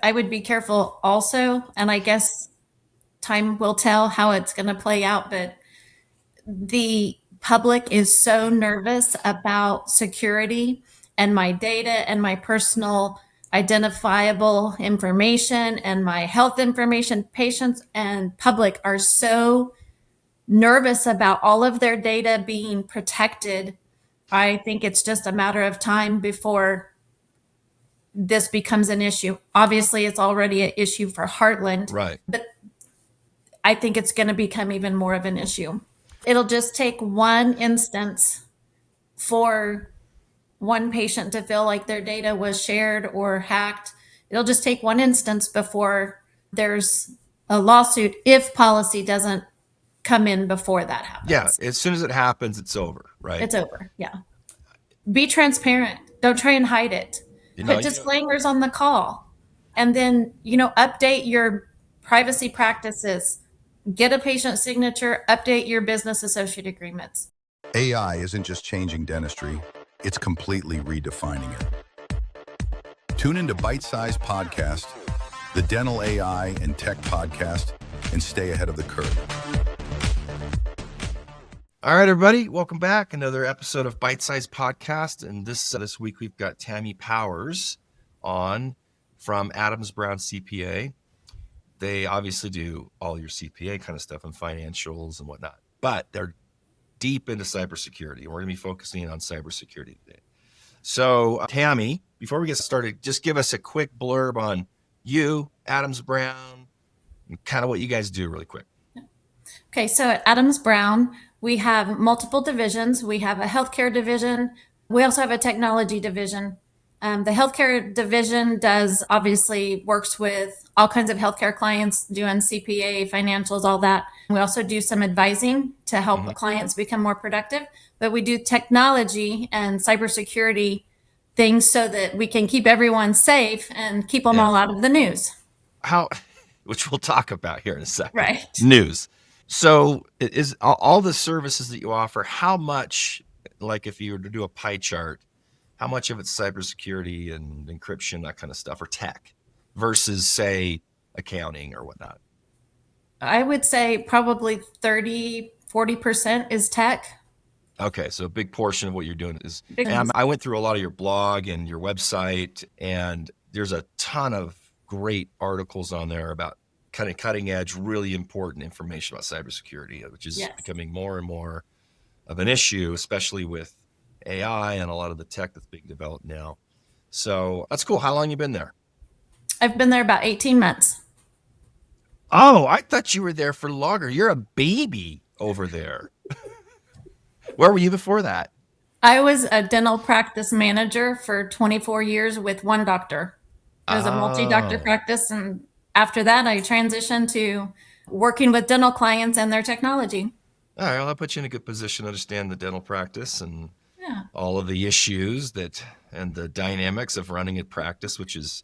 I would be careful also, and I guess time will tell how it's going to play out, but the public is so nervous about security and my data and my personal identifiable information and my health information. Patients and public are so nervous about all of their data being protected. I think it's just a matter of time before this becomes an issue. Obviously, it's already an issue for Heartland, Right. but I think it's going to become even more of an issue. It'll just take one instance for one patient to feel like their data was shared or hacked. It'll just take one instance before there's a lawsuit if policy doesn't come in before that Yeah. happens. As soon as it happens, it's over. Right. It's over. Yeah. Be transparent. Don't try and hide it. You know, Put disclaimers on the call. And then, update your privacy practices. Get a patient signature, update your business associate agreements. AI isn't just changing dentistry, it's completely redefining it. Tune into Bite-sized Podcast, the Dental AI and Tech Podcast, and stay ahead of the curve. All right, everybody, welcome back. Another episode of Bite-sized Podcast, and this week we've got Tammie Powers on from Adams Brown CPA. They obviously do all your CPA kind of stuff and financials and whatnot, but they're deep into cybersecurity, and we're going to be focusing on cybersecurity today. So, Tammie, before we get started, just give us a quick blurb on you, Adams Brown, and kind of what you guys do really quick. Okay, so at Adams Brown, we have multiple divisions. We have a healthcare division. We also have a technology division. The healthcare division works with all kinds of healthcare clients, doing CPA, financials, all that. We also do some advising to help clients become more productive. But we do technology and cybersecurity things so that we can keep everyone safe and keep them all out of the news. Which we'll talk about here in a second. Right. News. So is all the services that you offer, how much, like if you were to do a pie chart, how much of it's cybersecurity and encryption, that kind of stuff, or tech versus, say, accounting or whatnot? I would say probably 30-40% is tech. Okay, so a big portion of what you're doing is, Big and I went through a lot of your blog and your website, and there's a ton of great articles on there about kind of cutting edge, really important information about cybersecurity, which is becoming more and more of an issue, especially with AI and a lot of the tech that's being developed now. So that's cool. How long have you been there? I've been there about 18 months. Oh, I thought you were there for longer. You're a baby over there. Where were you before that? I was a dental practice manager for 24 years with one doctor. It was a multi-doctor practice. And after that, I transitioned to working with dental clients and their technology. All right, well, that puts you in a good position to understand the dental practice and all of the issues and the dynamics of running a practice, which is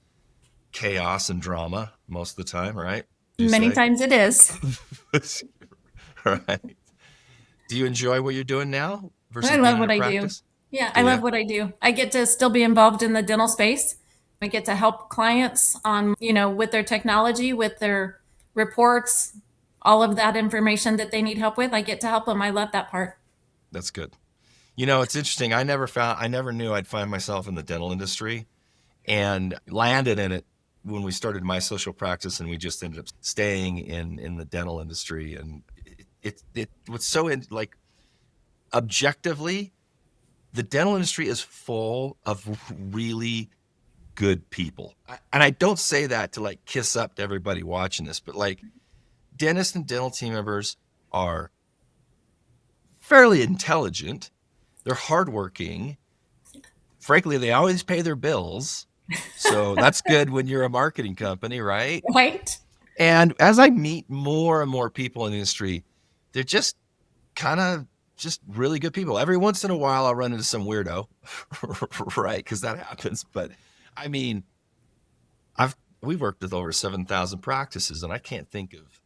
chaos and drama most of the time, right? Many times it is. Right. Do you enjoy what you're doing now versus I love being what in a I do. practice? Yeah, I love what I do. I get to still be involved in the dental space. I get to help clients on, with their technology, with their reports, all of that information that they need help with. I get to help them. I love that part. That's good. It's interesting. I never knew I'd find myself in the dental industry and landed in it when we started my social practice, and we just ended up staying in the dental industry. And it was so objectively, the dental industry is full of really good people. And I don't say that to kiss up to everybody watching this, but dentists and dental team members are fairly intelligent. They're hardworking. Frankly, they always pay their bills. So that's good when you're a marketing company, right? Right. And as I meet more and more people in the industry, they're just kind of just really good people. Every once in a while, I'll run into some weirdo, right? Because that happens. But I mean, we've worked with over 7,000 practices, and I can't think of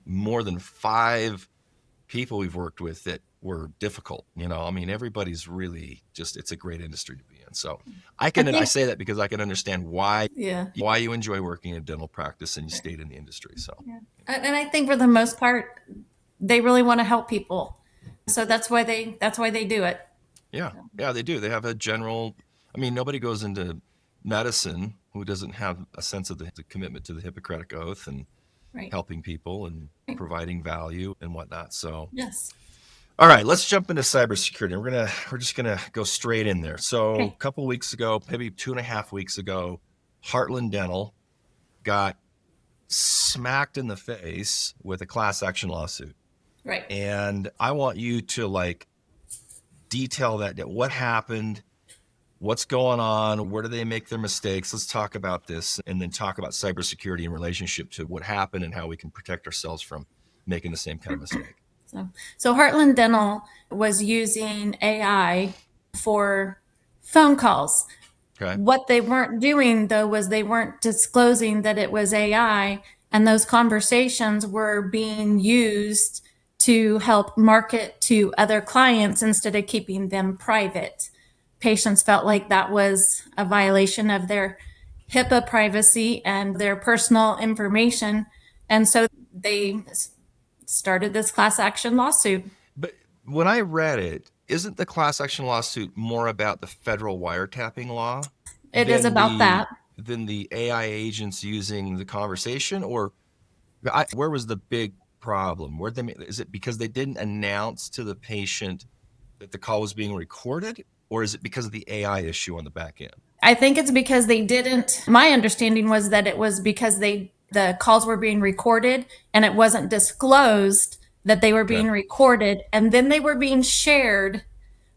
more than 5 people we've worked with that were difficult. Everybody's really it's a great industry to be in. understand. So I I think, say that because I can understand why yeah. you enjoy working in dental practice and you stayed in the industry. So Yeah. And I think for the most part, they really want to help people. So that's why they do it. yeah, yeah, they do. They have a general. I mean, nobody goes into medicine who doesn't have a sense of the commitment to the Hippocratic Oath and Right. helping people and providing value and whatnot. So, Yes. all right, let's jump into cybersecurity. We're just gonna go straight in there. So, a Okay. couple weeks ago, maybe 2.5 weeks ago, Heartland Dental got smacked in the face with a class action lawsuit, Right. and I want you to like detail that. What happened? What's going on? Where do they make their mistakes? Let's talk about this and then talk about cybersecurity in relationship to what happened and how we can protect ourselves from making the same kind of mistake. So Heartland Dental was using AI for phone calls. Okay. What they weren't doing though was they weren't disclosing that it was AI, and those conversations were being used to help market to other clients instead of keeping them private. Patients felt like that was a violation of their HIPAA privacy and their personal information. And so they started this class action lawsuit. But when I read it, isn't the class action lawsuit more about the federal wiretapping law It is than about that. the AI agents using the conversation? Or where was the big problem? Is it because they didn't announce to the patient that the call was being recorded, or is it because of the AI issue on the back end? I think it's because they didn't. My understanding was that it was because the calls were being recorded and it wasn't disclosed that they were Okay. being recorded, and then they were being shared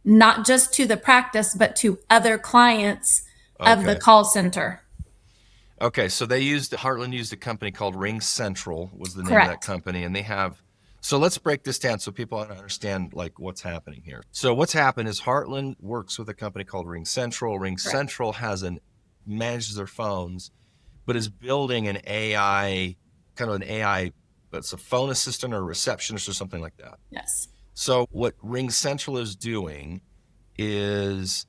not just to the practice but to other clients of the Okay. call center. Okay, so Heartland used a company called RingCentral was the name of that Correct. company, and so let's break this down so people understand like what's happening here. So what's happened is Heartland works with a company called RingCentral. Correct. RingCentral manages their phones, but is building an AI, kind of an AI, but it's a phone assistant or a receptionist or something like that. Yes. So what RingCentral is doing is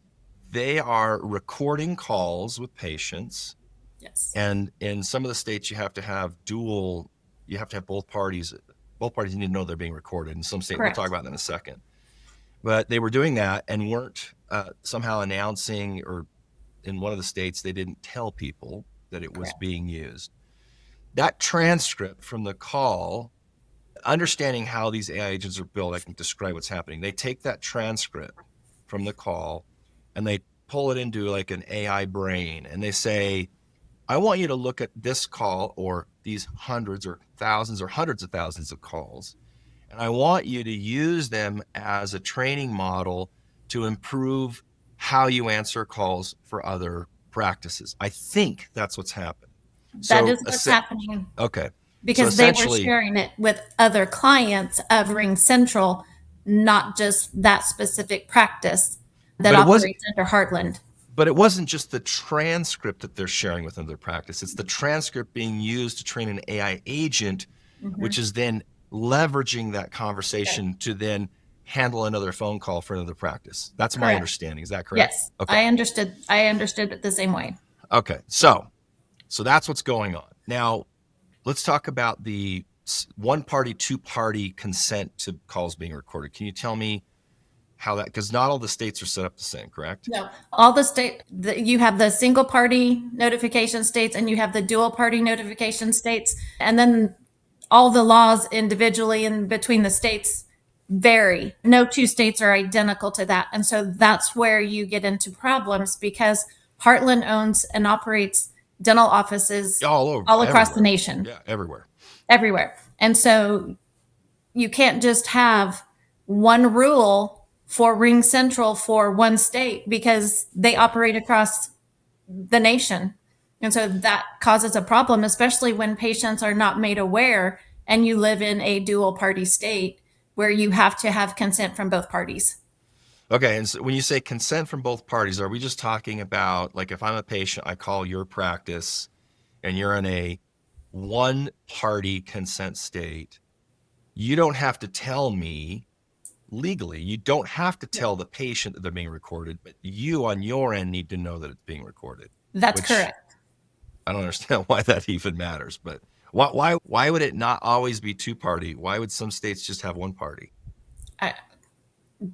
they are recording calls with patients, Yes. and in some of the states, you have to have both parties. Both parties need to know they're being recorded. In some states, we'll talk Correct. about that in a second. But they were doing that and weren't somehow announcing, or in one of the states, they didn't tell people that it was Correct. being used. That transcript from the call, understanding how these AI agents are built, I can describe what's happening. They take that transcript from the call and they pull it into like an AI brain, and they say, I want you to look at this call or these hundreds or thousands or hundreds of thousands of calls, and I want you to use them as a training model to improve how you answer calls for other practices. I think that's what's happened. That So, is what's happening okay. So because they were essentially, sharing it with other clients of Ring Central, not just that specific practice that but it was operates under Heartland. but it wasn't just the transcript that they're sharing with another practice. It's the transcript being used to train an AI agent, which is then leveraging that conversation to then handle another phone call for another practice. That's my Correct. understanding. Is that correct? Yes, Okay. I understood. I understood it the same way. Okay. So that's what's going on. Now, let's talk about the one party, two party consent to calls being recorded. Can you tell me how that, because not all the states are set up the same, correct? No, all you have the single party notification states and you have the dual party notification states. And then all the laws individually and between the states vary. No two states are identical to that. And so that's where you get into problems because Heartland owns and operates dental offices All over, all across the everywhere. nation, Yeah, everywhere. everywhere. And so you can't just have one rule for Ring Central for one state because they operate across the nation. And so that causes a problem, especially when patients are not made aware and you live in a dual party state where you have to have consent from both parties. Okay, and so when you say consent from both parties, are we just talking about, like, if I'm a patient, I call your practice and you're in a one party consent state, you don't have to tell me legally. You don't have to tell the patient that they're being recorded, but you on your end need to know that it's being recorded. That's correct. I don't understand why that even matters, but why would it not always be two-party? Why would some states just have one party?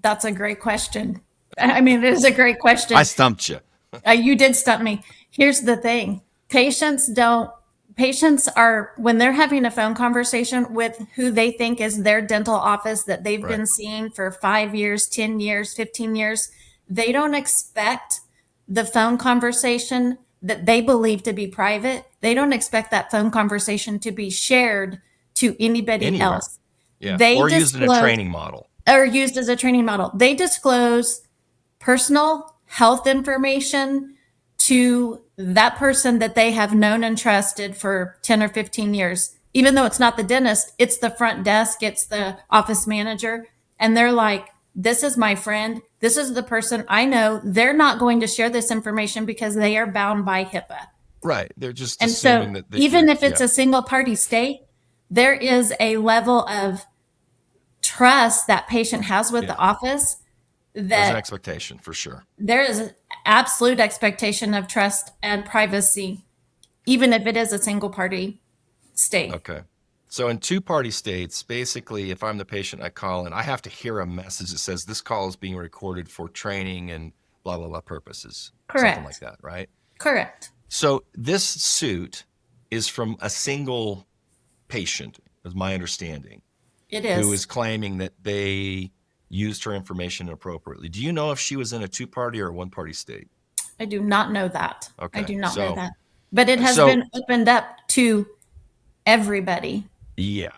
That's a great question. I mean, it is a great question. I stumped you. You did stump me. Here's the thing. Patients are, when they're having a phone conversation with who they think is their dental office that they've been seeing for 5 years, 10 years, 15 years, they don't expect the phone conversation that they believe to be private. They don't expect that phone conversation to be shared to anybody else. Yeah. They or used in a training model. Or used as a training model. They disclose personal health information to that person that they have known and trusted for 10 or 15 years. Even though it's not the dentist, it's the front desk, it's the office manager. And they're like, this is my friend. This is the person I know. They're not going to share this information because they are bound by HIPAA. Right. They're just and assuming so that even if it's a single party state, there is a level of trust that patient has with the office. There's an expectation for sure. There is an absolute expectation of trust and privacy, even if it is a single party state. Okay. So in two-party states, basically, if I'm the patient, I call and I have to hear a message that says this call is being recorded for training and blah, blah, blah purposes. Correct. Something like that, right? Correct. So this suit is from a single patient, is my understanding. It is. Who is claiming that they used her information appropriately. Do you know if she was in a two-party or a one-party state? I do not know that. Okay. I do not know that. But it has been opened up to everybody. Yeah.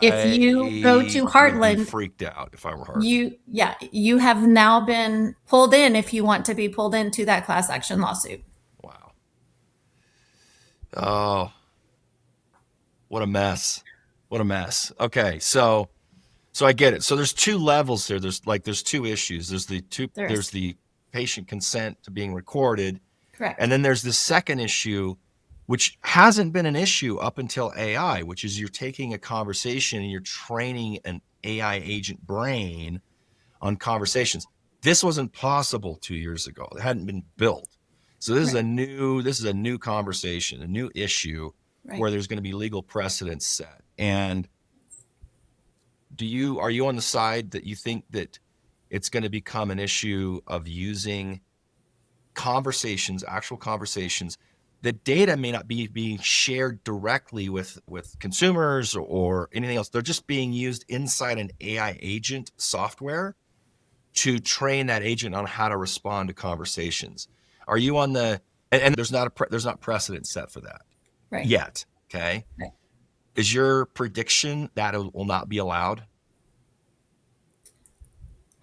If you go to Heartland, be freaked out if I were her. You have now been pulled in if you want to be pulled into that class action lawsuit. Wow. Oh, what a mess. What a mess. Okay, so I get it. So there's two levels there. There's two issues. There's the patient consent to being recorded. Correct. And then there's the second issue, which hasn't been an issue up until AI, which is you're taking a conversation and you're training an AI agent brain on conversations. This wasn't possible 2 years ago. It hadn't been built. So this is a new conversation, a new issue where there's going to be legal precedents set. And are you on the side that you think that it's going to become an issue of using actual conversations? The data may not be being shared directly with consumers or anything else. They're just being used inside an AI agent software to train that agent on how to respond to conversations. Are you on the and there's not precedent set for that yet? Okay. Right. Is your prediction that it will not be allowed?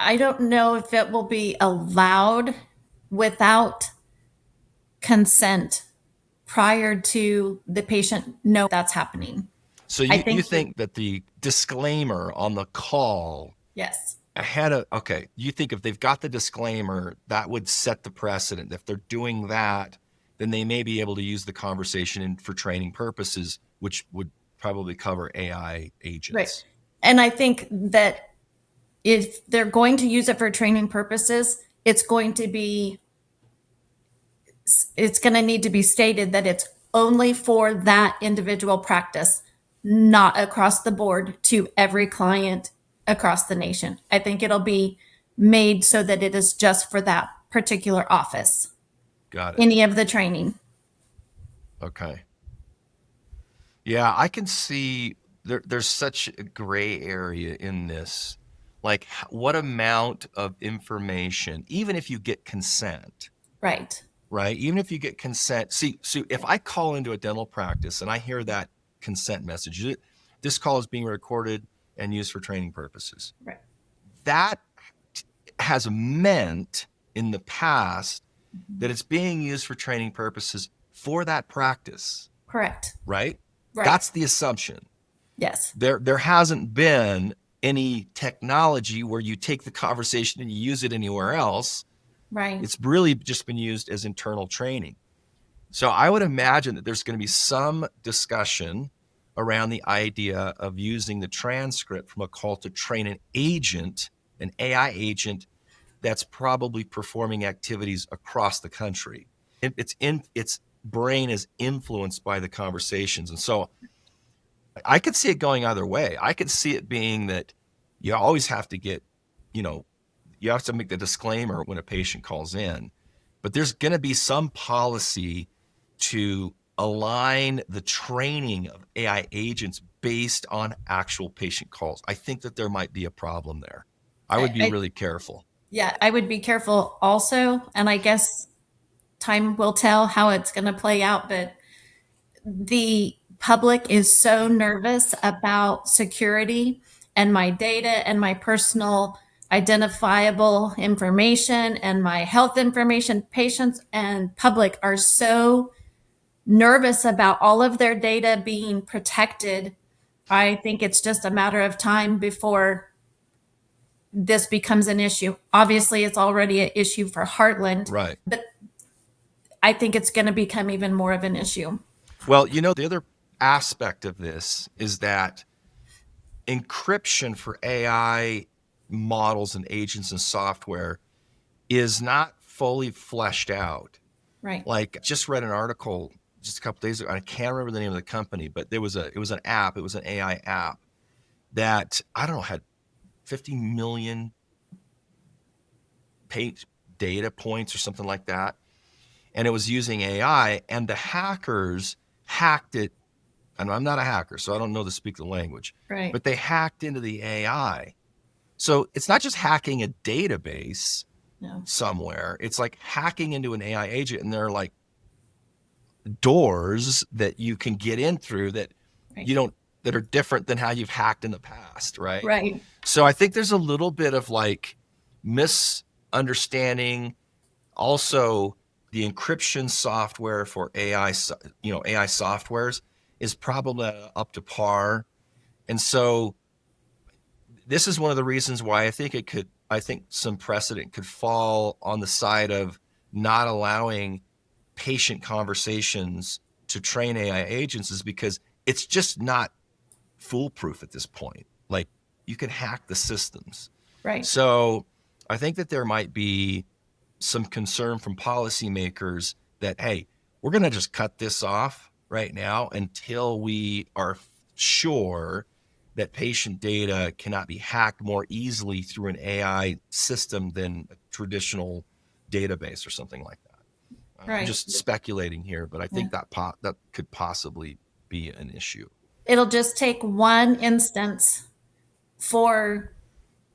I don't know if it will be allowed without consent prior to the patient know that's happening. So you think that the disclaimer on the call yes you think if they've got the disclaimer, that would set the precedent. If they're doing that, then they may be able to use the conversation for training purposes, which would probably cover AI agents. Right. And I think that if they're going to use it for training purposes, it's going to need to be stated that it's only for that individual practice, not across the board to every client across the nation. I think it'll be made so that it is just for that particular office. Got it. Any of the training. Okay. Yeah, I can see there's such a gray area in this. Like, what amount of information, even if you get consent. Right. Even if you get consent. See, if I call into a dental practice and I hear that consent message, this call is being recorded and used for training purposes. Right. That has meant in the past that it's being used for training purposes for that practice. Correct. Right? That's the assumption. Yes. There hasn't been any technology where you take the conversation and you use it anywhere else. Right. It's really just been used as internal training. So I would imagine that there's going to be some discussion around the idea of using the transcript from a call to train an agent an AI agent that's probably performing activities across the country. Its brain is influenced by the conversations. And so I could see it going either way. I could see it being that you always have to get, you have to make the disclaimer when a patient calls in, but there's going to be some policy to align the training of AI agents based on actual patient calls. I think that there might be a problem there. I would be really careful. Yeah, I would be careful also. And I guess time will tell how it's going to play out. But the public is so nervous about security and my data and my personal identifiable information and my health information. Patients and public are so nervous about all of their data being protected. I think it's just a matter of time before this becomes an issue. Obviously, it's already an issue for Heartland, Right. but I think it's going to become even more of an issue. Well, the other aspect of this is that encryption for AI models and agents and software is not fully fleshed out. Right. Like, just read an article just a couple days ago. I can't remember the name of the company, but it was an app. It was an AI app that, I don't know, had 50 million page data points or something like that. And it was using AI, and the hackers hacked it. And I'm not a hacker, so I don't know to speak the language, Right. but they hacked into the AI. So it's not just hacking a database somewhere. It's like hacking into an AI agent, and there are like doors that you can get in through that that are different than how you've hacked in the past, right? Right. So I think there's a little bit of like misunderstanding. Also, the encryption software for AI, AI softwares is probably up to par. And so this is one of the reasons why I think some precedent could fall on the side of not allowing patient conversations to train AI agents, is because it's just not foolproof at this point. Like, you can hack the systems. Right. So I think that there might be some concern from policymakers that, hey, we're going to just cut this off right now until we are sure that patient data cannot be hacked more easily through an AI system than a traditional database or something like that. Right. I'm just speculating here, but I think that could possibly be an issue. It'll just take one instance for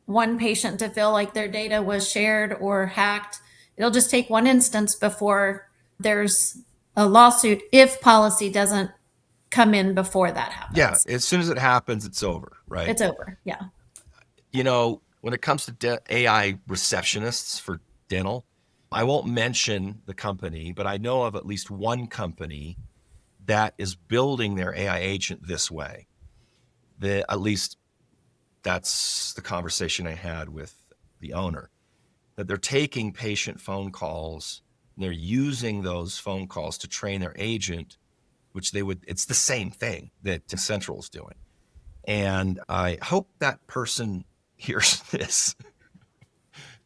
one patient to feel like their data was shared or hacked. It'll just take one instance before there's a lawsuit if policy doesn't come in before that happens. Yeah, as soon as it happens, it's over, right? It's over, yeah. When it comes to AI receptionists for dental, I won't mention the company, but I know of at least one company that is building their AI agent this way. At least that's the conversation I had with the owner, that they're taking patient phone calls, and they're using those phone calls to train their agent, which it's the same thing that RingCentral is doing. And I hope that person hears this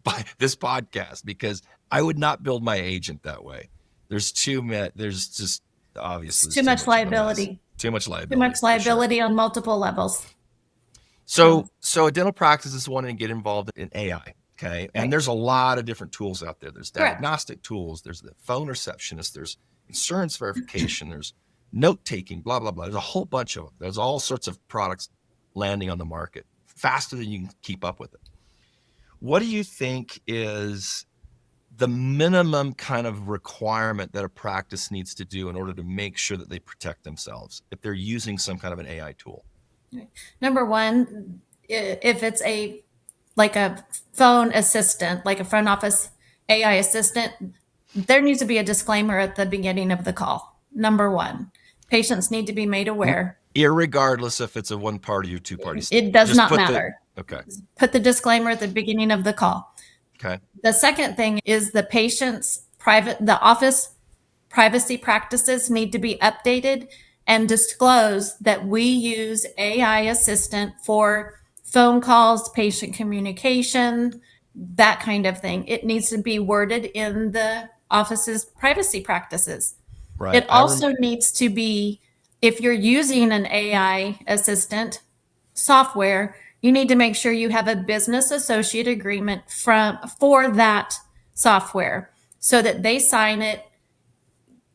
by this podcast, because I would not build my agent that way. There's just obviously too much liability. Too much liability. Too much liability on multiple levels. So a dental practice is wanting to get involved in AI. Okay. And there's a lot of different tools out there. There's diagnostic tools. There's the phone receptionist. There's insurance verification. There's note taking, blah, blah, blah. There's a whole bunch of them. There's all sorts of products landing on the market faster than you can keep up with it. What do you think is the minimum kind of requirement that a practice needs to do in order to make sure that they protect themselves if they're using some kind of an AI tool? Number one, if it's like a phone assistant, like a front office AI assistant, there needs to be a disclaimer at the beginning of the call. Number one, patients need to be made aware. Irregardless if it's a one party or two party. It does not matter. Okay. Put the disclaimer at the beginning of the call. Okay. The second thing is the patient's the office privacy practices need to be updated and disclose that we use AI assistant for phone calls, patient communication, that kind of thing. It needs to be worded in the office's privacy practices. Right. It also needs to be, if you're using an AI assistant software, you need to make sure you have a business associate agreement for that software so that they sign it.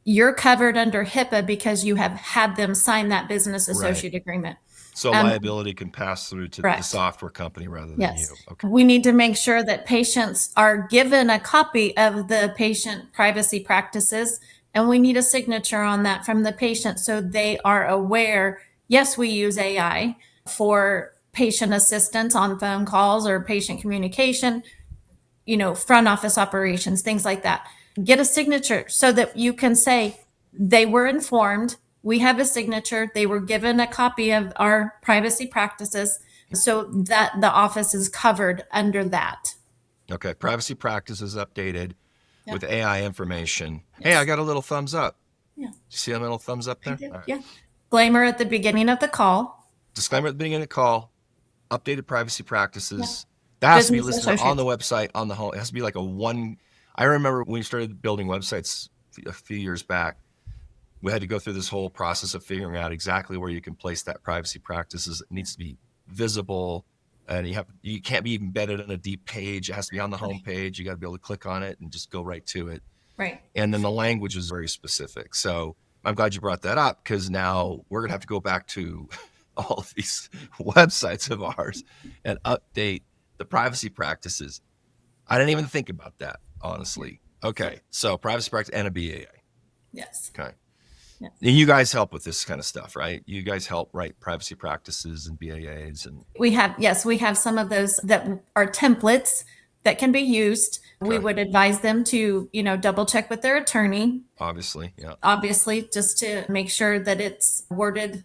You're covered under HIPAA because you have had them sign that business associate agreement. So liability can pass through to the software company rather than Yes. you. Okay. We need to make sure that patients are given a copy of the patient privacy practices, and we need a signature on that from the patient so they are aware, yes, we use AI for patient assistance on phone calls or patient communication, front office operations, things like that. Get a signature so that you can say they were informed. We have a signature. They were given a copy of our privacy practices so that the office is covered under that. Okay. Privacy practices updated with AI information. Yes. Hey, I got a little thumbs up. Yeah. See a little thumbs up there? All right. Yeah. Disclaimer at the beginning of the call. Disclaimer at the beginning of the call. Updated privacy practices. That has to be listed on the website, on the home. It has to be like I remember when we started building websites a few years back, we had to go through this whole process of figuring out exactly where you can place that privacy practices. It needs to be visible, and you can't be embedded in a deep page. It has to be on the home page. You got to be able to click on it and just go right to it. Right. And then the language is very specific. So I'm glad you brought that up, because now we're going to have to go back to all of these websites of ours and update the privacy practices. I didn't even think about that, honestly. Okay. So privacy practice and a BAA. Yes. Okay. Yes. And you guys help with this kind of stuff, right? You guys help write privacy practices and BAAs. And we have some of those that are templates that can be used. Okay. We would advise them to, double check with their attorney. Obviously. Yeah. Obviously, just to make sure that it's worded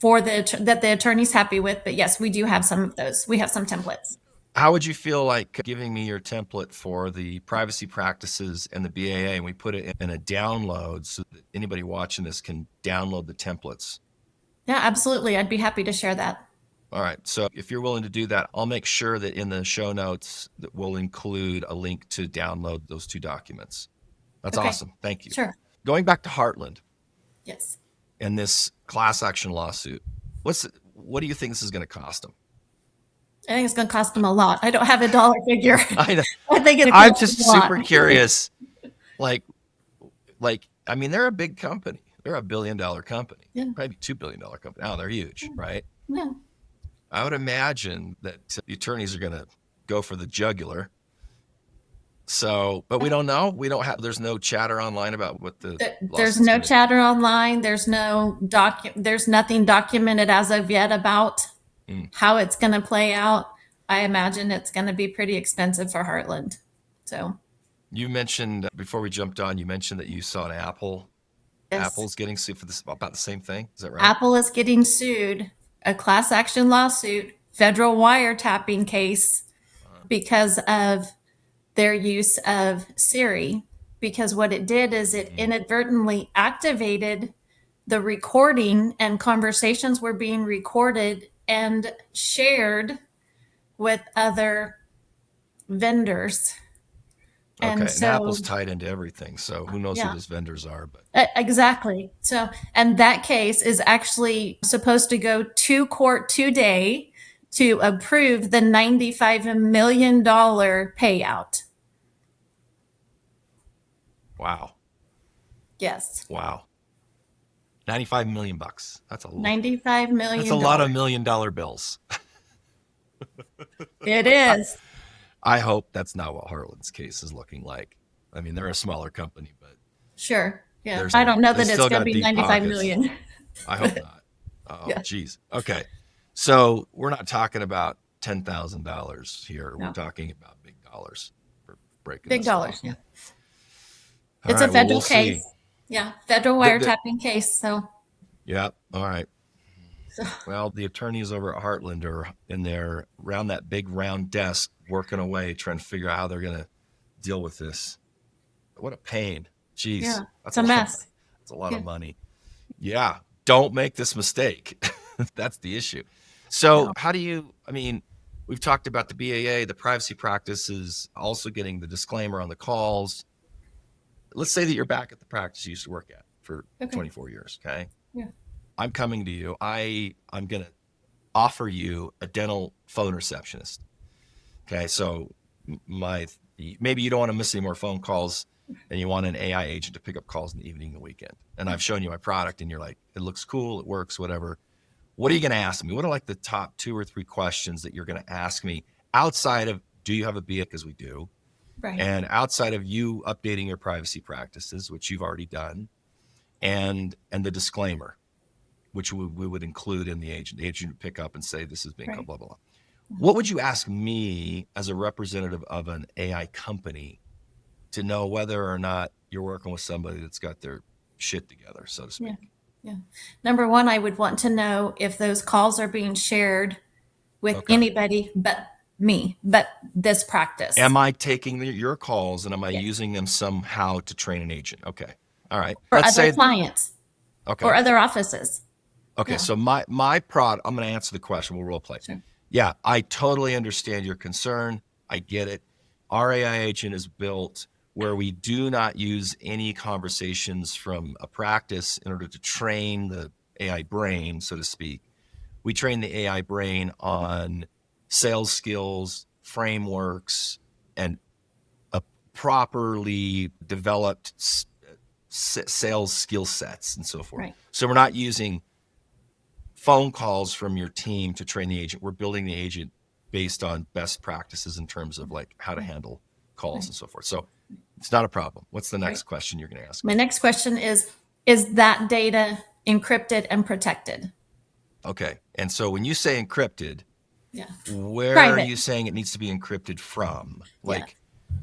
that the attorney's happy with. But yes, we do have some of those. We have some templates. How would you feel like giving me your template for the privacy practices and the BAA, and we put it in a download so that anybody watching this can download the templates? Yeah, absolutely. I'd be happy to share that. All right. So if you're willing to do that, I'll make sure that in the show notes that we'll include a link to download those two documents. That's awesome. Thank you. Sure. Going back to Heartland. Yes. And this class action lawsuit, what do you think this is going to cost them? I think it's going to cost them a lot. I don't have a dollar figure. I know. I'm just super curious. Like, I mean, they're a big company. They're $1 billion company. Yeah. Probably $2 billion company. Now they're huge, right? Yeah. I would imagine that the attorneys are going to go for the jugular. So, but we don't know. There's no chatter online about what there's no chatter online. There's nothing documented as of yet about how it's going to play out. I imagine it's going to be pretty expensive for Heartland. So you mentioned before we jumped on, you mentioned that you saw an Apple. Yes. Apple's getting sued for this, about the same thing. Is that right? Apple is getting sued, a class action lawsuit, federal wiretapping case because of their use of Siri, because what it did is it inadvertently activated the recording, and conversations were being recorded and shared with other vendors. Okay, and Apple's tied into everything, so who knows who those vendors are. But exactly. So, and that case is actually supposed to go to court today to approve the $95 million payout. Wow. Yes. Wow. $95 million. That's a lot. $95 million. That's a lot of $1 million bills. It is. I hope that's not what Heartland's case is looking like. I mean, they're a smaller company, but sure. Yeah. I don't know that it's going to be 95 million. I hope not. Oh, geez. Okay. So we're not talking about $10,000 here. No. We're talking about big dollars for breaking big dollars. Yeah. It's a federal case. See. Yeah. Federal wiretapping case. So. Yeah. All right. Well, the attorneys over at Heartland are in there around that big round desk working away, trying to figure out how they're going to deal with this. What a pain. Jeez. Yeah, it's a mess. That's a lot of money. Yeah. Don't make this mistake. That's the issue. So So, how do you, I mean, we've talked about the BAA, the privacy practices, also getting the disclaimer on the calls. Let's say that you're back at the practice you used to work at for okay. 24 years. Okay. Yeah. I'm coming to you. I'm going to offer you a dental phone receptionist. Okay. So maybe you don't want to miss any more phone calls and you want an AI agent to pick up calls in the evening and the weekend. And I've shown you my product and you're like, it looks cool. It works, whatever. What are you going to ask me? What are like the top 2 or 3 questions that you're going to ask me outside of, do you have a BA? Because we do. Right. And outside of you updating your privacy practices, which you've already done, and the disclaimer, which we would include in the agent. The agent would pick up and say, this is being Right. blah, blah, blah. What would you ask me as a representative of an AI company to know whether or not you're working with somebody that's got their shit together, so to speak? Yeah. Yeah. Number one, I would want to know if those calls are being shared with Okay. anybody but me, but this practice. Am I taking your calls and am I Yes. using them somehow to train an agent? Okay. All right. For Let's other say, clients okay. or other offices. Okay. Yeah. So my product, I'm going to answer the question. We'll role play. Sure. Yeah. I totally understand your concern. I get it. Our AI agent is built where we do not use any conversations from a practice in order to train the AI brain, so to speak. We train the AI brain on sales skills, frameworks, and a properly developed sales skill sets and so forth. Right. So we're not using phone calls from your team to train the agent. We're building the agent based on best practices in terms of like how to handle calls and so forth. So it's not a problem. What's the next question you're going to ask me? My next question is that data encrypted and protected? Okay. And so when you say encrypted, Yeah. where Private. are you saying it needs to be encrypted from? Like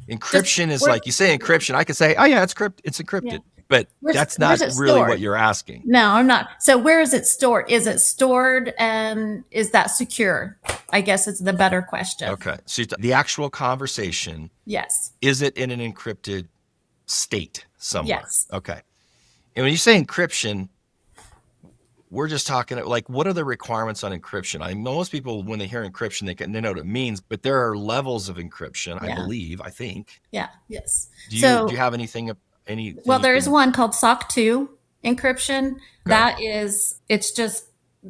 Yeah. encryption is like, you say encryption, I could say, oh yeah, it's encrypted, Yeah. but that's not really what you're asking. No, I'm not. So where is it stored? Is it stored and is that secure? I guess it's the better question. Okay. So the actual conversation, Yes. is it in an encrypted state somewhere? Yes. Okay. And when you say encryption, we're just talking like, what are the requirements on encryption? I mean, most people, when they hear encryption, they know what it means, but there are levels of encryption, I think. Yeah. Yes. Do you have anything? Well, there is one called SOC 2 encryption. Okay. That is, it's just,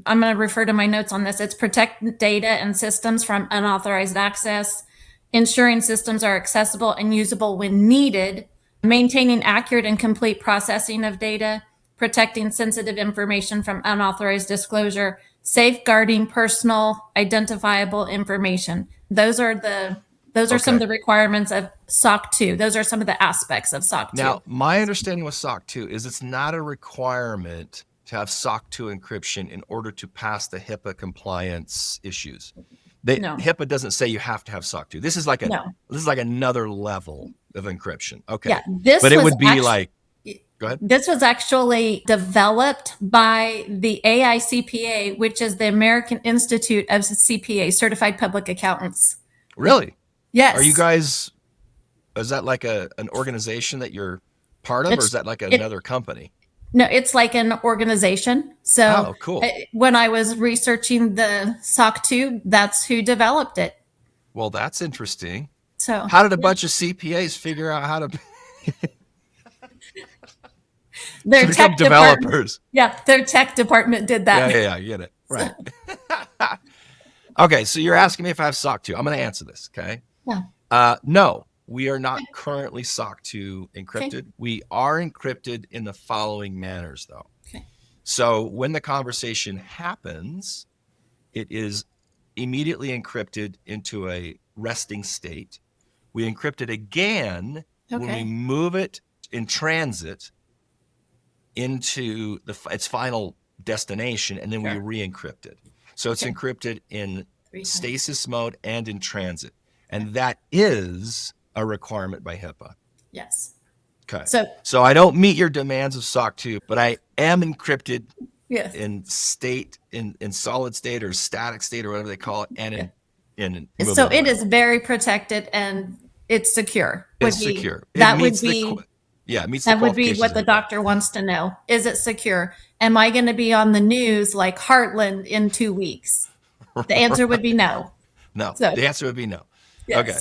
I'm going to refer to my notes on this. It's protect data and systems from unauthorized access, ensuring systems are accessible and usable when needed, maintaining accurate and complete processing of data, protecting sensitive information from unauthorized disclosure, safeguarding personal identifiable information. Those are some of the requirements of SOC 2. Those are some of the aspects of SOC 2. Now, my understanding with SOC 2 is it's not a requirement to have SOC 2 encryption in order to pass the HIPAA compliance issues. No. HIPAA doesn't say you have to have SOC 2. This is like another level of encryption. Okay. Yeah, but it would be like, go ahead. This was actually developed by the AICPA, which is the American Institute of CPA, Certified Public Accountants. Really? Yes. Are you guys, is that like an organization that you're part of, or is that like another company? No, it's like an organization. So cool. When I was researching the SOC 2, that's who developed it. Well, that's interesting. So how did a bunch of CPAs figure out how to their tech developers? Their tech department did that. Yeah, I get it. Right. Okay, so you're asking me if I have SOC 2. I'm going to answer this, okay? Yeah. No, we are not currently SOC 2 encrypted. Okay. We are encrypted in the following manners, though. Okay. So when the conversation happens, it is immediately encrypted into a resting state. We encrypt it again when we move it in transit into its final destination, and then we re-encrypt it. So it's encrypted in stasis mode and in transit. And that is a requirement by HIPAA. Yes. Okay. So I don't meet your demands of SOC 2, but I am encrypted in state, in solid state or static state or whatever they call it, and in so it is very protected and it's secure. It's secure. That would be it meets that would be what the doctor wants to know. Is it secure? Am I going to be on the news like Heartland in 2 weeks? The answer would be no. No, So, the answer would be no. yes. Okay.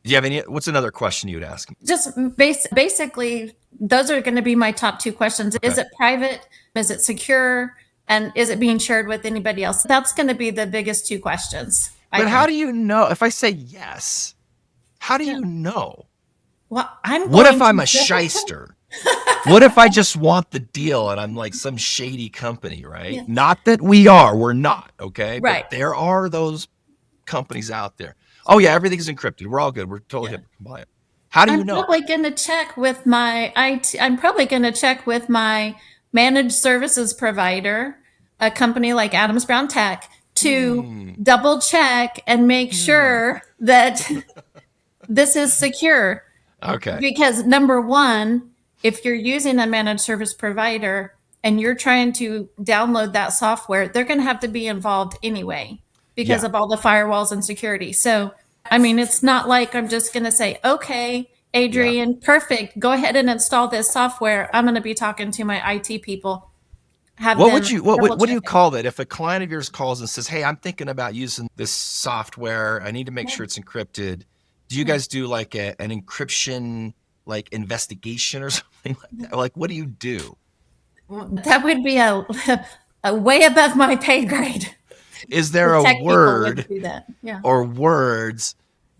Do you have any? What's another question you would ask me? Just basically, those are going to be my top two questions. Okay. Is it private? Is it secure? And is it being shared with anybody else? That's going to be the biggest two questions. But how do you know? If I say yes, how do you know? Well, What if I'm a shyster? What if I just want the deal and I'm like some shady company, right? Yeah. Not that we're not, okay? Right. But there are those companies out there. Oh yeah, everything's encrypted. We're all good. We're totally HIPAA compliant. How do you know? I'm probably going to check with my IT. I'm probably going to check with my managed services provider, a company like Adams Brown Tech, to double check and make sure that this is secure. Okay. Because number one, if you're using a managed service provider and you're trying to download that software, they're going to have to be involved anyway because of all the firewalls and security. So, I mean, it's not like I'm just going to say, okay, Adrian, perfect. Go ahead and install this software. I'm going to be talking to my IT people. What do you call that? If a client of yours calls and says, hey, I'm thinking about using this software, I need to make sure it's encrypted. Do you guys do like an encryption, like investigation or something like that? Like, what do you do? That would be a way above my pay grade. Is there a word or words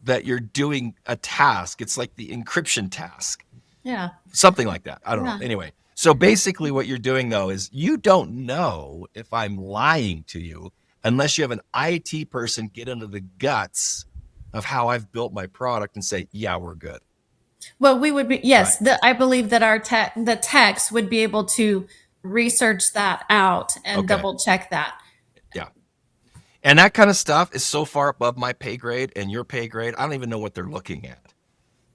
that you're doing a task? It's like the encryption task. Yeah. Something like that. I don't know. Anyway, so basically what you're doing though is you don't know if I'm lying to you unless you have an IT person get into the guts of how I've built my product and say, yeah, we're good. Well, we would be, yes, right. I believe that the techs would be able to research that out and double check that. Yeah. And that kind of stuff is so far above my pay grade and your pay grade. I don't even know what they're looking at.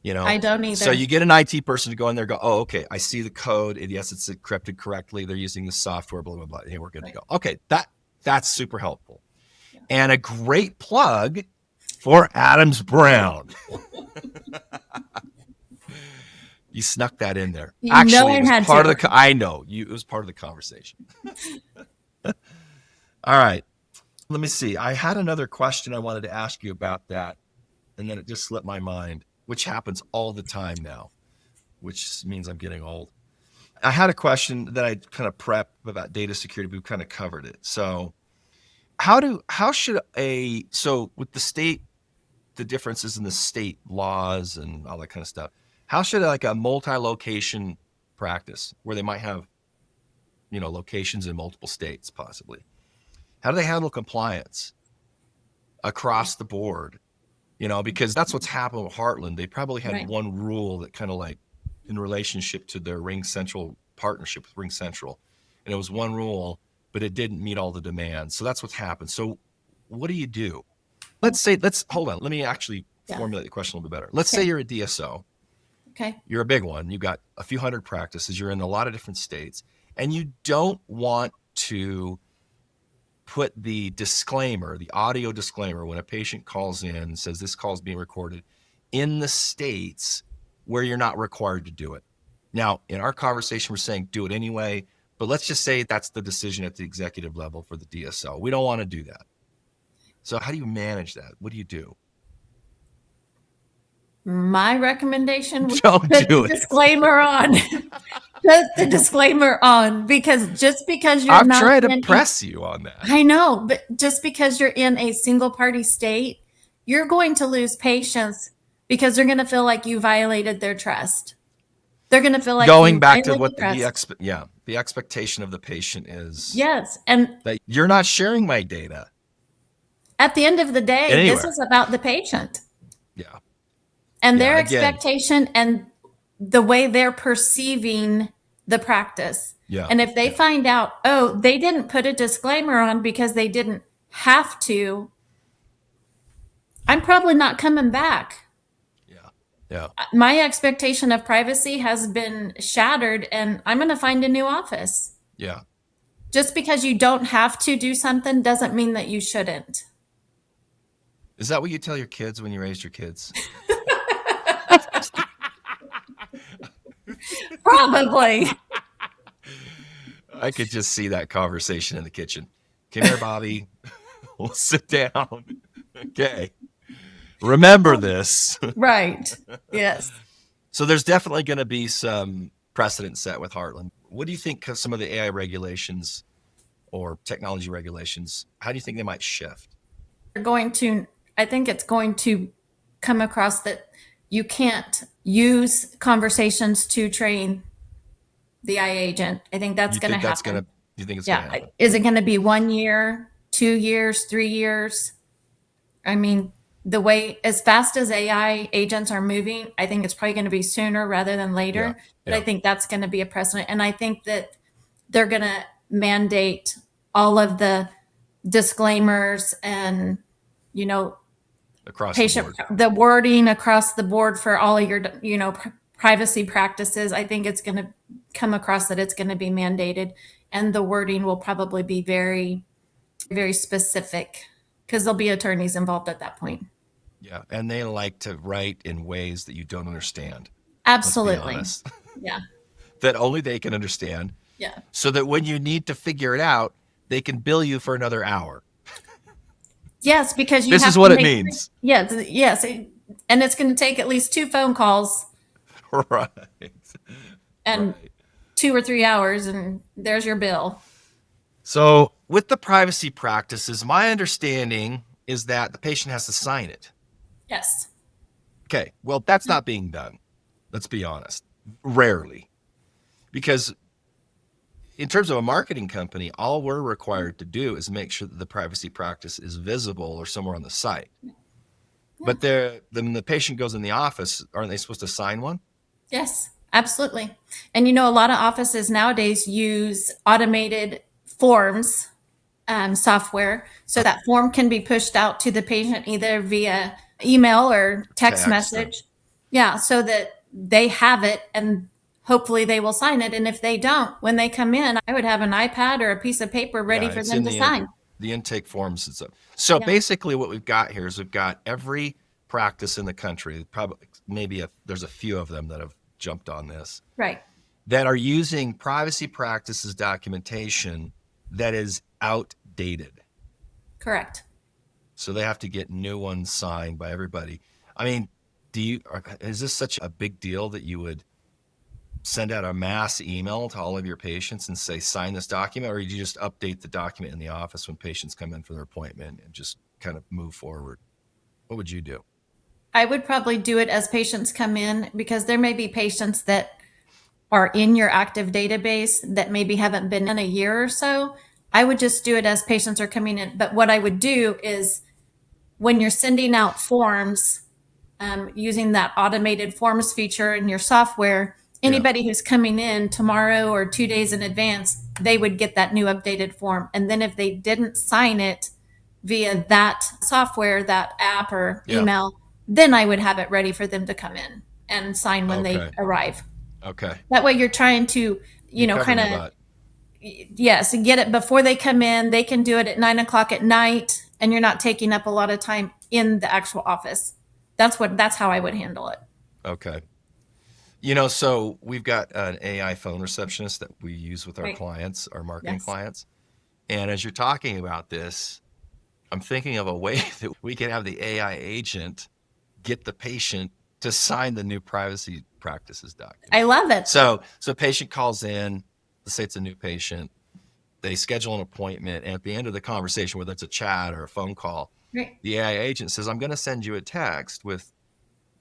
You know, I don't either. So you get an IT person to go in there and go, oh, okay, I see the code. And yes, it's encrypted correctly. They're using the software, blah, blah, blah. Hey, we're good to go. Okay, that's super helpful. Yeah. And a great plug for Adams Brown. You snuck that in there. Actually, it was part of the. I know it was part of the conversation. All right, let me see. I had another question I wanted to ask you about that, and then it just slipped my mind, which happens all the time now, which means I'm getting old. I had a question that I kind of prepped about data security. We've kind of covered it. So, so with the state, the differences in the state laws and all that kind of stuff. How should like a multi-location practice where they might have, locations in multiple states possibly, how do they handle compliance across the board? Because that's what's happened with Heartland. They probably had one rule that kind of like in relationship to their RingCentral partnership with RingCentral. And it was one rule, but it didn't meet all the demands. So that's what's happened. So what do you do? Hold on. Let me actually formulate the question a little bit better. Let's say you're a DSO. Okay. You're a big one. You've got a few hundred practices. You're in a lot of different states, and you don't want to put the disclaimer, the audio disclaimer, when a patient calls in and says this call is being recorded in the states where you're not required to do it. Now, in our conversation, we're saying do it anyway, but let's just say that's the decision at the executive level for the DSO. We don't want to do that. So how do you manage that? What do you do? My recommendation would put the disclaimer on. Put the disclaimer on, because just because you're I'm trying to press you on that. I know, but just because you're in a single party state, you're going to lose patients because they're going to feel like you violated their trust. They're going to feel like going back to what the expectation of the patient is. Yes, and that you're not sharing my data. At the end of the day, this is about the patient. Yeah. And their expectation and the way they're perceiving the practice. Yeah. And if they find out, oh, they didn't put a disclaimer on because they didn't have to, I'm probably not coming back. Yeah. My expectation of privacy has been shattered, and I'm going to find a new office. Yeah. Just because you don't have to do something doesn't mean that you shouldn't. Is that what you tell your kids when you raised your kids? Probably. I could just see that conversation in the kitchen. Come here, Bobby. Sit down. Okay. Remember this. Right. Yes. So there's definitely going to be some precedent set with Heartland. What do you think of some of the AI regulations or technology regulations? How do you think they might shift? I think it's going to come across that you can't use conversations to train the AI agent. I think that's going to happen. You think it's going to Yeah. happen? Is it going to be 1 year, 2 years, 3 years? I mean, the way as fast as AI agents are moving, I think it's probably going to be sooner rather than later. Yeah, But I yeah. think that's going to be a precedent. And I think that they're going to mandate all of the disclaimers and, you know, Across patient, the board. the wording across the board for all of your, privacy practices. I think it's going to come across that it's going to be mandated, and the wording will probably be very, very specific because there'll be attorneys involved at that point. Yeah, and they like to write in ways that you don't understand. Absolutely. Let's be honest. Yeah. That only they can understand. Yeah. So that when you need to figure it out, they can bill you for another hour. Yes, because this is what it means. Yes, yes, and it's going to take at least 2 phone calls, Right. and 2 or 3 hours, and there's your bill. So with the privacy practices, my understanding is that the patient has to sign it. Yes. Okay. Well, that's not being done. Let's be honest. Rarely. Because in terms of a marketing company, all we're required to do is make sure that the privacy practice is visible or somewhere on the site. Yeah. But when the patient goes in the office, aren't they supposed to sign one? Yes, absolutely. And a lot of offices nowadays use automated forms software, so that form can be pushed out to the patient either via email or text message. Yeah, so that they have it and hopefully they will sign it. And if they don't, when they come in, I would have an iPad or a piece of paper ready for them to sign. The intake forms and stuff. So basically what we've got here is we've got every practice in the country, probably there's a few of them that have jumped on this. Right. That are using privacy practices documentation that is outdated. Correct. So they have to get new ones signed by everybody. I mean, is this such a big deal that you would send out a mass email to all of your patients and say, sign this document, or do you just update the document in the office when patients come in for their appointment and just kind of move forward? What would you do? I would probably do it as patients come in, because there may be patients that are in your active database that maybe haven't been in a year or so. I would just do it as patients are coming in. But what I would do is when you're sending out forms, using that automated forms feature in your software, anybody who's coming in tomorrow or 2 days in advance, they would get that new updated form. And then if they didn't sign it via that software, that app or email, then I would have it ready for them to come in and sign when they arrive. Okay. That way you're trying to, kind of, yes, and get it before they come in. They can do it at 9:00 at night, and you're not taking up a lot of time in the actual office. That's how I would handle it. Okay. So we've got an AI phone receptionist that we use with our clients, our marketing clients. And as you're talking about this, I'm thinking of a way that we can have the AI agent get the patient to sign the new privacy practices document. I love it. So patient calls in, let's say it's a new patient, they schedule an appointment, and at the end of the conversation, whether it's a chat or a phone call, the AI agent says, I'm going to send you a text with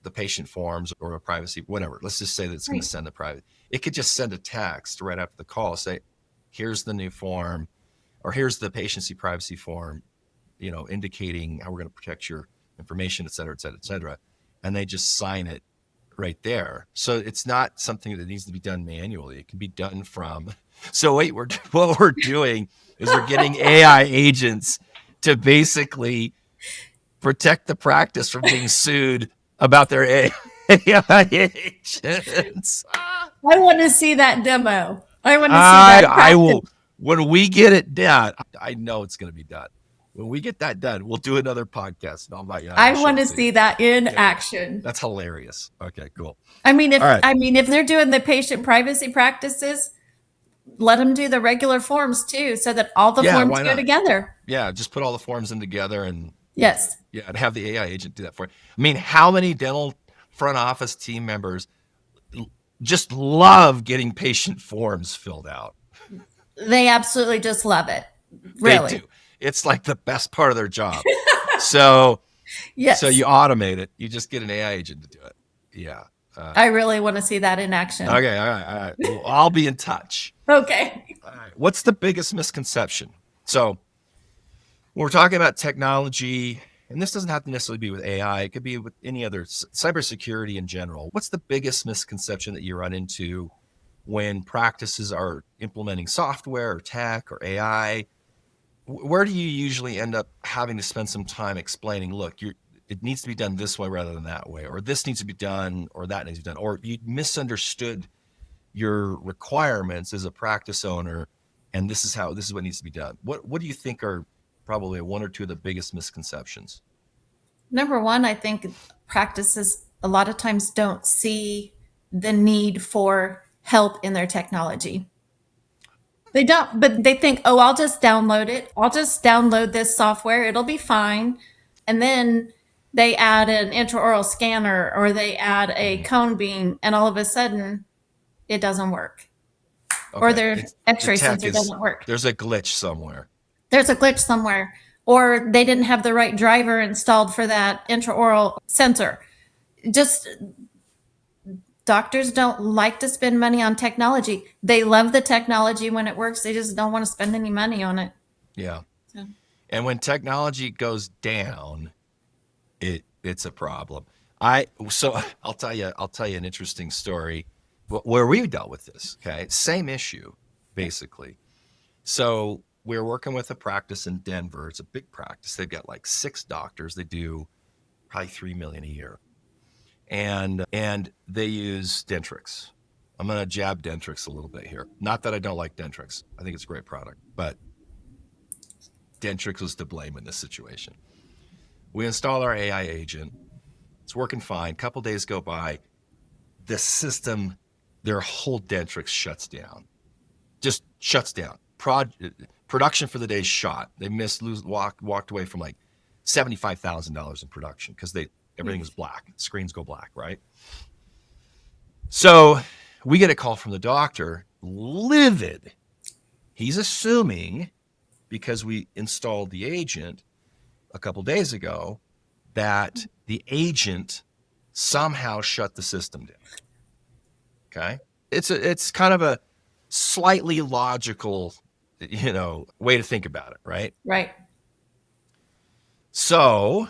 the patient forms or a privacy, whatever. Let's just say that it's going to send the private. It could just send a text right after the call, say, here's the new form, or here's the patient privacy form, indicating how we're going to protect your information, et cetera, et cetera, et cetera. And they just sign it right there. So it's not something that needs to be done manually. It can be done from. So what we're doing is we're getting AI agents to basically protect the practice from being sued about their AI agents. I want to see that demo. I want to see that. I will. When we get it done, I know it's going to be done. When we get that done, we'll do another podcast. I want to see that in action. That's hilarious. Okay, cool. I mean, if they're doing the patient privacy practices, let them do the regular forms too, so that all the Yeah, forms why go not? together. Yeah, just put all the forms in together and Yes. and have the AI agent do that for you. I mean, how many dental front office team members just love getting patient forms filled out? They absolutely just love it. They Really. do. It's like the best part of their job. So Yes. you automate it. You just get an AI agent to do it. Yeah. I really want to see that in action. Okay. All right. Well, I'll be in touch. Okay. All right. What's the biggest misconception? So when we're talking about technology, and this doesn't have to necessarily be with AI, it could be with any other cybersecurity in general. What's the biggest misconception that you run into when practices are implementing software or tech or AI? Where do you usually end up having to spend some time explaining, look, it needs to be done this way rather than that way, or this needs to be done, or that needs to be done, or you misunderstood your requirements as a practice owner, and this is what needs to be done. What do you think are probably one or two of the biggest misconceptions? Number one, I think practices a lot of times don't see the need for help in their technology. They don't, but they think, oh, I'll just download it. I'll just download this software. It'll be fine. And then they add an intraoral scanner or they add a cone beam, and all of a sudden it doesn't work. Or Okay, their the x-ray tech sensor is doesn't work. there's a glitch somewhere. There's a glitch somewhere. Or they didn't have the right driver installed for that intraoral sensor. Just doctors don't like to spend money on technology. They love the technology when it works. They just don't want to spend any money on it. Yeah. So. And when technology goes down, it's a problem. So I'll tell you an interesting story where we dealt with this. Okay, same issue basically. So we're working with a practice in Denver. It's a big practice. They've got like 6 doctors. They do probably $3 million a year, and they use Dentrix. I'm gonna jab Dentrix a little bit here. Not that I don't like Dentrix. I think it's a great product, but Dentrix was to blame in this situation. We install our AI agent. It's working fine. A couple days go by. The system, their whole Dentrix shuts down. Just shuts down. Production for the day shot. They walked away from like $75,000 in production because everything was black. Screens go black, right? So we get a call from the doctor, livid. He's assuming, because we installed the agent a couple days ago, that the agent somehow shut the system down. Okay, it's kind of a slightly logical, way to think about it, right? Right. So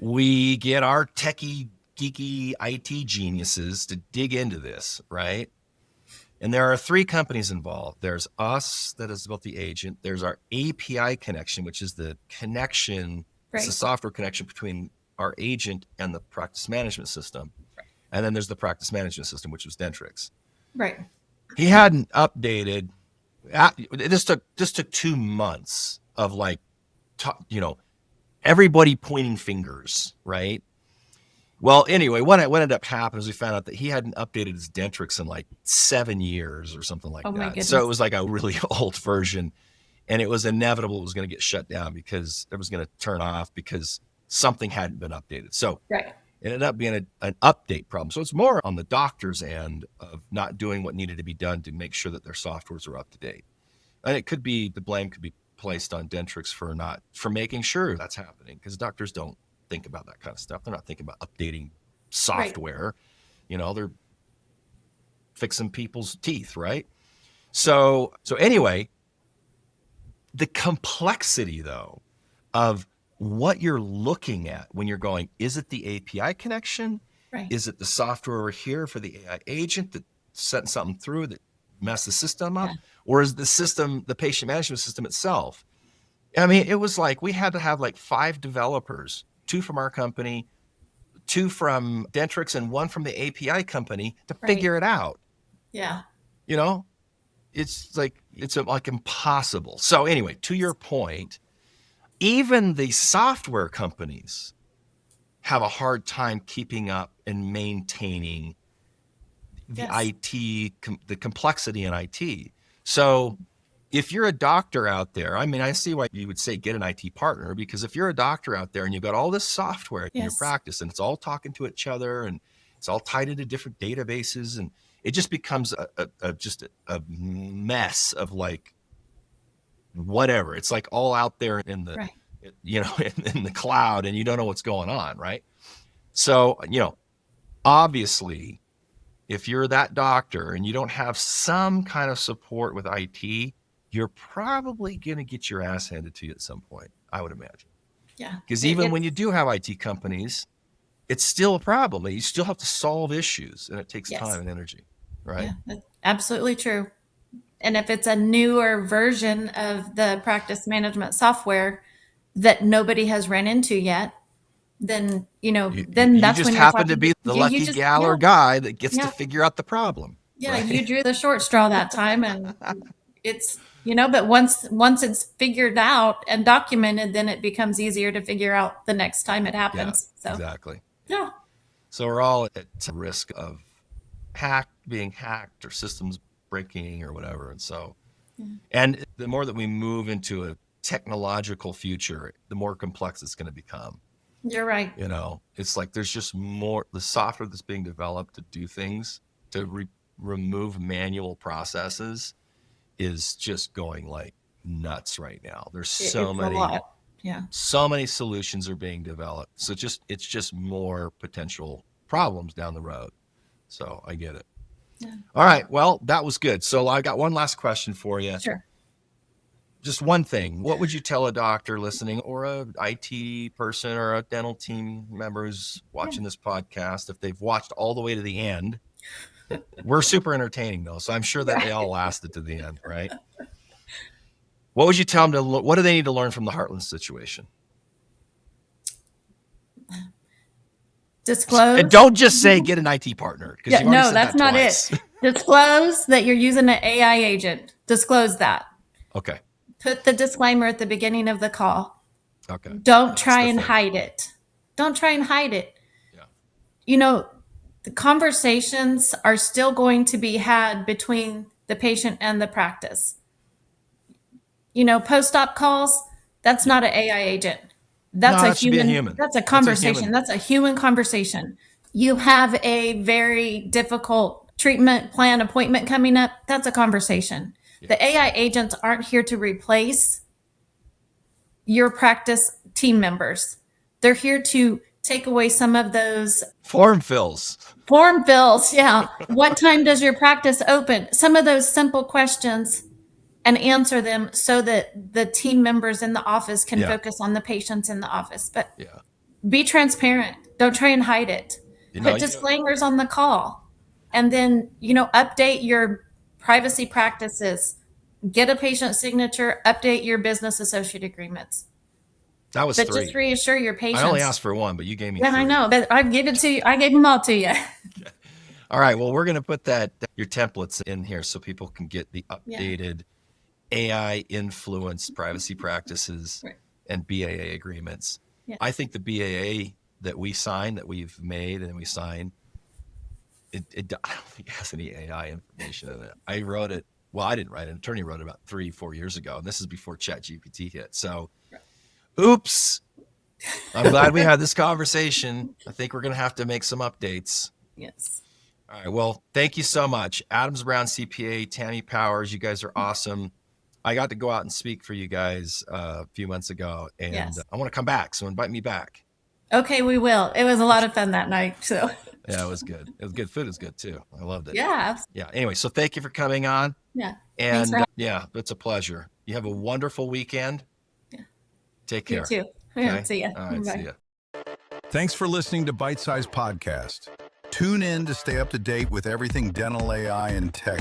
we get our techie, geeky IT geniuses to dig into this, right? And there are 3 companies involved. There's us, that is about the agent. There's our API connection, which is the connection. Right. It's the software connection between our agent and the practice management system. And then there's the practice management system, which was Dentrix. Right. He hadn't updated. This took 2 months of everybody pointing fingers, right? Well, anyway, what ended up happening is we found out that he hadn't updated his Dentrix in like 7 years or something like my that. goodness. So it was like a really old version, and it was inevitable it was going to get shut down because it was going to turn off because something hadn't been updated. So Right. it ended up being an update problem. So it's more on the doctor's end of not doing what needed to be done to make sure that their softwares are up to date. And the blame could be placed on Dentrix for making sure that's happening, because doctors don't think about that kind of stuff. They're not thinking about updating software. Right. They're fixing people's teeth, right? So anyway, the complexity though of what you're looking at when you're going, is it the API connection? Right. Is it the software over here for the AI agent that sent something through that messed the system up? Yeah. Or is the system, the patient management system itself? I mean, it was like we had to have like 5 developers, 2 from our company, 2 from Dentrix, and 1 from the API company to figure it out. Yeah. It's like impossible. So anyway, to your point, even the software companies have a hard time keeping up and maintaining the IT, the complexity in IT. So if you're a doctor out there, I mean, I see why you would say get an IT partner, because if you're a doctor out there and you've got all this software in your Yes. practice and it's all talking to each other and it's all tied into different databases, and it just becomes just a mess of like whatever. It's like all out there in the, Right. in the cloud, and you don't know what's going on, right? So, obviously, if you're that doctor and you don't have some kind of support with IT, you're probably going to get your ass handed to you at some point, I would imagine. Yeah. Because even when you do have IT companies, it's still a problem. You still have to solve issues, and it takes Yes. time and energy, right? Yeah, that's absolutely true. And if it's a newer version of the practice management software that nobody has ran into yet, then, then You that's just when you're happen to talking be the lucky gal or guy that gets to figure out the problem. Yeah, right? you drew the short straw that time, and it's, but once it's figured out and documented, then it becomes easier to figure out the next time it happens. So Exactly. yeah. So we're all at risk of being hacked or systems breaking or whatever. And so, and the more that we move into a technological future, the more complex it's going to become. You're right. It's like there's just more, the software that's being developed to do things, to remove manual processes is just going like nuts right now. There's so many solutions are being developed. So it's just more potential problems down the road. So I get it. Yeah. All right. Well, that was good. So I got one last question for you. Sure. Just one thing. What would you tell a doctor listening, or a IT person, or a dental team member who's watching this podcast, if they've watched all the way to the end? We're super entertaining though, so I'm sure that they all lasted to the end, right? What would you tell them what do they need to learn from the Heartland situation? Disclose. And don't just say get an IT partner. No, that's not it. Disclose that you're using an AI agent. Disclose that. Okay. Put the disclaimer at the beginning of the call. Okay. Don't try and hide it. Don't try and hide it. Yeah. The conversations are still going to be had between the patient and the practice. Post-op calls, that's not an AI agent. That's a human. That's a conversation. That's a human conversation. You have a very difficult treatment plan appointment coming up. That's a conversation. Yeah. The AI agents aren't here to replace your practice team members. They're here to take away some of those form fills. Yeah. What time does your practice open? Some of those simple questions, and answer them so that the team members in the office can focus on the patients in the office. But be transparent. Don't try and hide it. Put disclaimers on the call. And then, update your privacy practices. Get a patient signature. Update your business associate agreements. That was 3. Just reassure your patients. I only asked for 1, but you gave me 3. I know, but I gave it to you. I gave them all to you. All right. Well, we're going to put your templates in here so people can get the updated AI influenced privacy practices and BAA agreements. Yeah. I think the BAA that we've made and we sign, I don't think it has any AI information in it. I wrote it. Well, I didn't write it. An attorney wrote it about 3-4 years ago. And this is before ChatGPT hit. So oops. I'm glad we had this conversation. I think we're going to have to make some updates. Yes. All right. Well, thank you so much. Adams Brown CPA, Tammie Powers. You guys are awesome. I got to go out and speak for you guys a few months ago, and I want to come back. So invite me back. Okay, we will. It was a lot of fun that night. So yeah, it was good. It was good. Food is good too. I loved it. Yeah. Yeah. Anyway, so thank you for coming on. Yeah. And it's a pleasure. You have a wonderful weekend. Yeah. Take care. You too. Okay? See ya. All right. Bye. See ya. Thanks for listening to Byte Size Podcast. Tune in to stay up to date with everything dental AI and tech